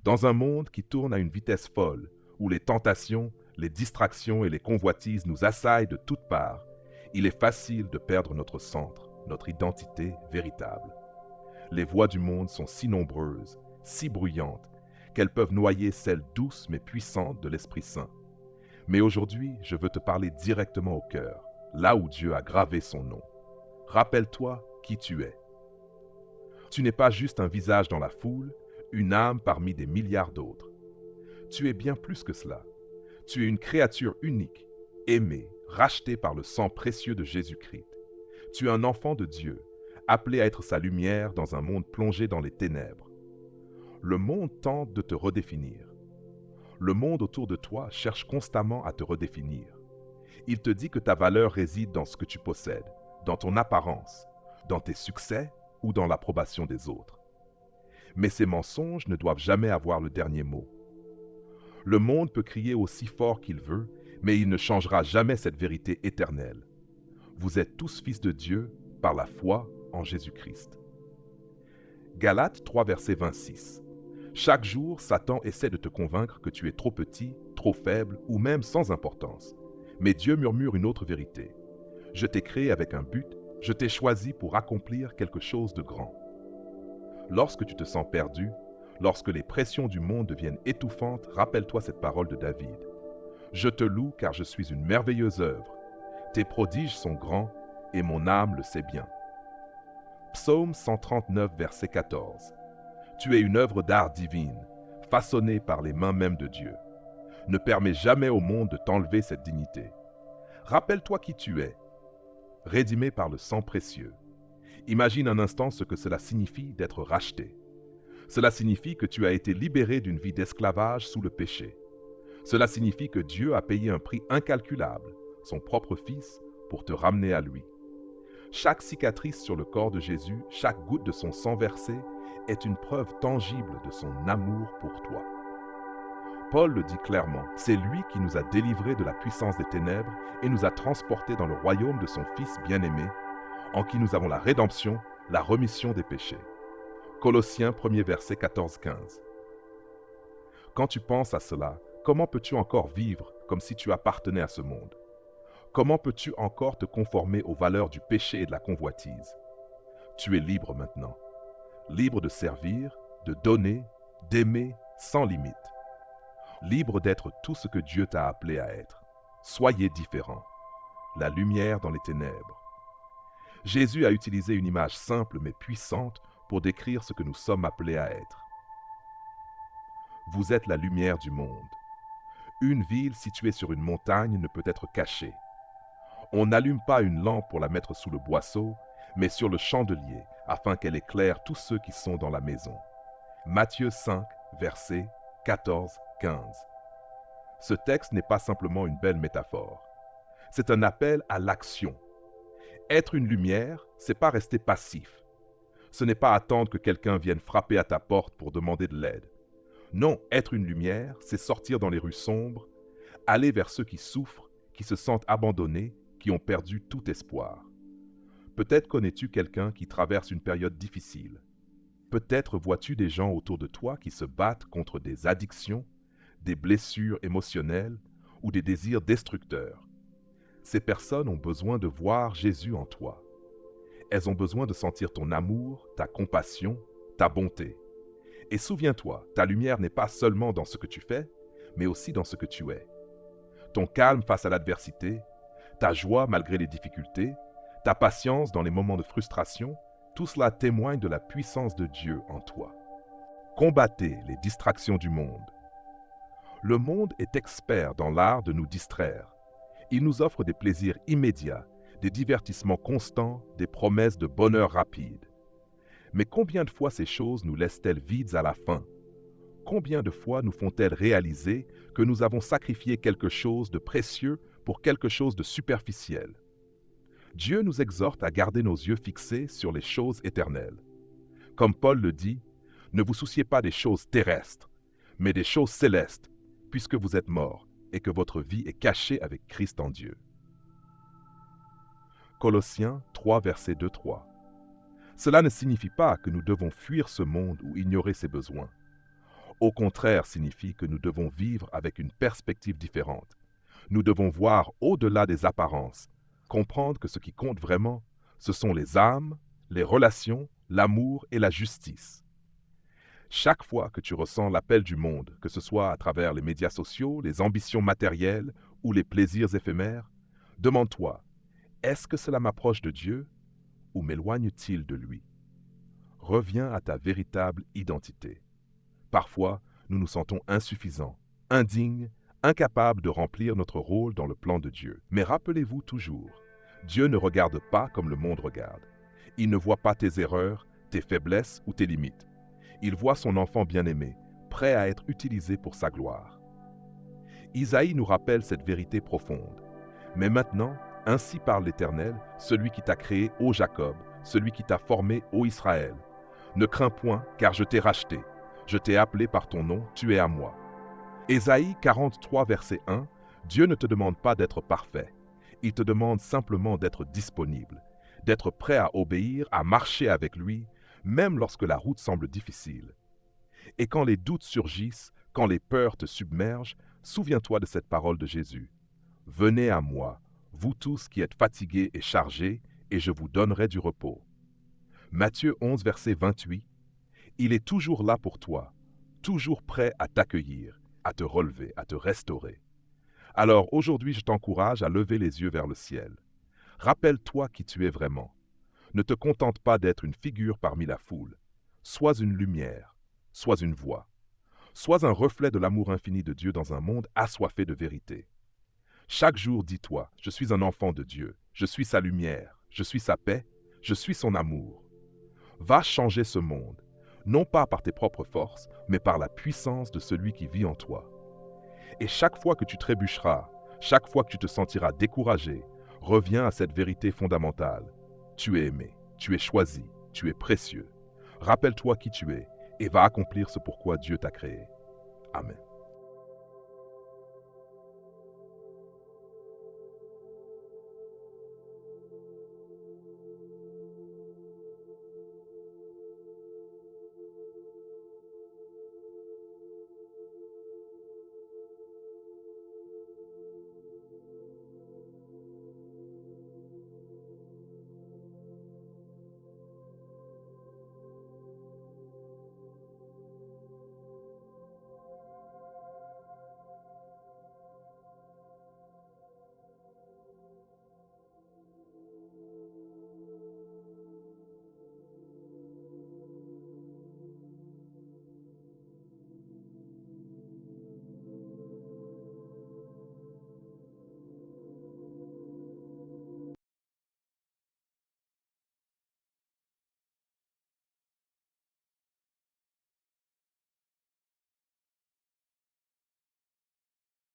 Dans un monde qui tourne à une vitesse folle, où les tentations, les distractions et les convoitises nous assaillent de toutes parts, il est facile de perdre notre centre, notre identité véritable. Les voies du monde sont si nombreuses, si bruyantes, qu'elles peuvent noyer celle douce mais puissante de l'Esprit Saint. Mais aujourd'hui, je veux te parler directement au cœur, là où Dieu a gravé son nom. Rappelle-toi qui tu es. Tu n'es pas juste un visage dans la foule, une âme parmi des milliards d'autres. Tu es bien plus que cela. Tu es une créature unique, aimée, rachetée par le sang précieux de Jésus-Christ. Tu es un enfant de Dieu, appelé à être sa lumière dans un monde plongé dans les ténèbres. Le monde tente de te redéfinir. Le monde autour de toi cherche constamment à te redéfinir. Il te dit que ta valeur réside dans ce que tu possèdes, dans ton apparence, dans tes succès ou dans l'approbation des autres. Mais ces mensonges ne doivent jamais avoir le dernier mot. Le monde peut crier aussi fort qu'il veut, mais il ne changera jamais cette vérité éternelle. Vous êtes tous fils de Dieu par la foi en Jésus-Christ. Galates 3, verset 26. Chaque jour, Satan essaie de te convaincre que tu es trop petit, trop faible ou même sans importance. Mais Dieu murmure une autre vérité. Je t'ai créé avec un but, je t'ai choisi pour accomplir quelque chose de grand. Lorsque tu te sens perdu, lorsque les pressions du monde deviennent étouffantes, rappelle-toi cette parole de David. Je te loue car je suis une merveilleuse œuvre. Tes prodiges sont grands et mon âme le sait bien. Psaume 139, verset 14. Tu es une œuvre d'art divine, façonnée par les mains mêmes de Dieu. Ne permets jamais au monde de t'enlever cette dignité. Rappelle-toi qui tu es, rédimé par le sang précieux. Imagine un instant ce que cela signifie d'être racheté. Cela signifie que tu as été libéré d'une vie d'esclavage sous le péché. Cela signifie que Dieu a payé un prix incalculable, son propre Fils, pour te ramener à lui. Chaque cicatrice sur le corps de Jésus, chaque goutte de son sang versé, est une preuve tangible de son amour pour toi. Paul le dit clairement, c'est lui qui nous a délivrés de la puissance des ténèbres et nous a transportés dans le royaume de son Fils bien-aimé, en qui nous avons la rédemption, la remission des péchés. Colossiens 1er verset 14-15. Quand tu penses à cela, comment peux-tu encore vivre comme si tu appartenais à ce monde? Comment peux-tu encore te conformer aux valeurs du péché et de la convoitise? Tu es libre maintenant. Libre de servir, de donner, d'aimer sans limite. Libre d'être tout ce que Dieu t'a appelé à être. Soyez différents. La lumière dans les ténèbres. Jésus a utilisé une image simple mais puissante pour décrire ce que nous sommes appelés à être. Vous êtes la lumière du monde. Une ville située sur une montagne ne peut être cachée. On n'allume pas une lampe pour la mettre sous le boisseau, mais sur le chandelier, afin qu'elle éclaire tous ceux qui sont dans la maison. Matthieu 5, versets 14-15. Ce texte n'est pas simplement une belle métaphore. C'est un appel à l'action. Être une lumière, c'est pas rester passif. Ce n'est pas attendre que quelqu'un vienne frapper à ta porte pour demander de l'aide. Non, être une lumière, c'est sortir dans les rues sombres, aller vers ceux qui souffrent, qui se sentent abandonnés, qui ont perdu tout espoir. Peut-être connais-tu quelqu'un qui traverse une période difficile. Peut-être vois-tu des gens autour de toi qui se battent contre des addictions, des blessures émotionnelles ou des désirs destructeurs. Ces personnes ont besoin de voir Jésus en toi. Elles ont besoin de sentir ton amour, ta compassion, ta bonté. Et souviens-toi, ta lumière n'est pas seulement dans ce que tu fais, mais aussi dans ce que tu es. Ton calme face à l'adversité, ta joie malgré les difficultés, ta patience dans les moments de frustration, tout cela témoigne de la puissance de Dieu en toi. Combattez les distractions du monde. Le monde est expert dans l'art de nous distraire. Il nous offre des plaisirs immédiats, des divertissements constants, des promesses de bonheur rapide. Mais combien de fois ces choses nous laissent-elles vides à la fin? Combien de fois nous font-elles réaliser que nous avons sacrifié quelque chose de précieux pour quelque chose de superficiel? Dieu nous exhorte à garder nos yeux fixés sur les choses éternelles. Comme Paul le dit, ne vous souciez pas des choses terrestres, mais des choses célestes, puisque vous êtes morts et que votre vie est cachée avec Christ en Dieu. Colossiens 3, verset 2-3. Cela ne signifie pas que nous devons fuir ce monde ou ignorer ses besoins. Au contraire, signifie que nous devons vivre avec une perspective différente. Nous devons voir au-delà des apparences, comprendre que ce qui compte vraiment, ce sont les âmes, les relations, l'amour et la justice. Chaque fois que tu ressens l'appel du monde, que ce soit à travers les médias sociaux, les ambitions matérielles ou les plaisirs éphémères, demande-toi, est-ce que cela m'approche de Dieu ou m'éloigne-t-il de lui? Reviens à ta véritable identité. Parfois, nous nous sentons insuffisants, indignes, incapables de remplir notre rôle dans le plan de Dieu. Mais rappelez-vous toujours, Dieu ne regarde pas comme le monde regarde. Il ne voit pas tes erreurs, tes faiblesses ou tes limites. Il voit son enfant bien-aimé, prêt à être utilisé pour sa gloire. Isaïe nous rappelle cette vérité profonde. Mais maintenant, ainsi parle l'Éternel, celui qui t'a créé, ô Jacob, celui qui t'a formé, ô Israël. Ne crains point, car je t'ai racheté. Je t'ai appelé par ton nom, tu es à moi. Ésaïe 43, verset 1, Dieu ne te demande pas d'être parfait. Il te demande simplement d'être disponible, d'être prêt à obéir, à marcher avec lui, même lorsque la route semble difficile. Et quand les doutes surgissent, quand les peurs te submergent, souviens-toi de cette parole de Jésus. Venez à moi, vous tous qui êtes fatigués et chargés, et je vous donnerai du repos. Matthieu 11, verset 28, il est toujours là pour toi, toujours prêt à t'accueillir, à te relever, à te restaurer. Alors aujourd'hui, je t'encourage à lever les yeux vers le ciel. Rappelle-toi qui tu es vraiment. Ne te contente pas d'être une figure parmi la foule. Sois une lumière, sois une voix. Sois un reflet de l'amour infini de Dieu dans un monde assoiffé de vérité. Chaque jour, dis-toi, je suis un enfant de Dieu, je suis sa lumière, je suis sa paix, je suis son amour. Va changer ce monde, non pas par tes propres forces, mais par la puissance de celui qui vit en toi. Et chaque fois que tu trébucheras, chaque fois que tu te sentiras découragé, reviens à cette vérité fondamentale. Tu es aimé, tu es choisi, tu es précieux. Rappelle-toi qui tu es et va accomplir ce pourquoi Dieu t'a créé. Amen.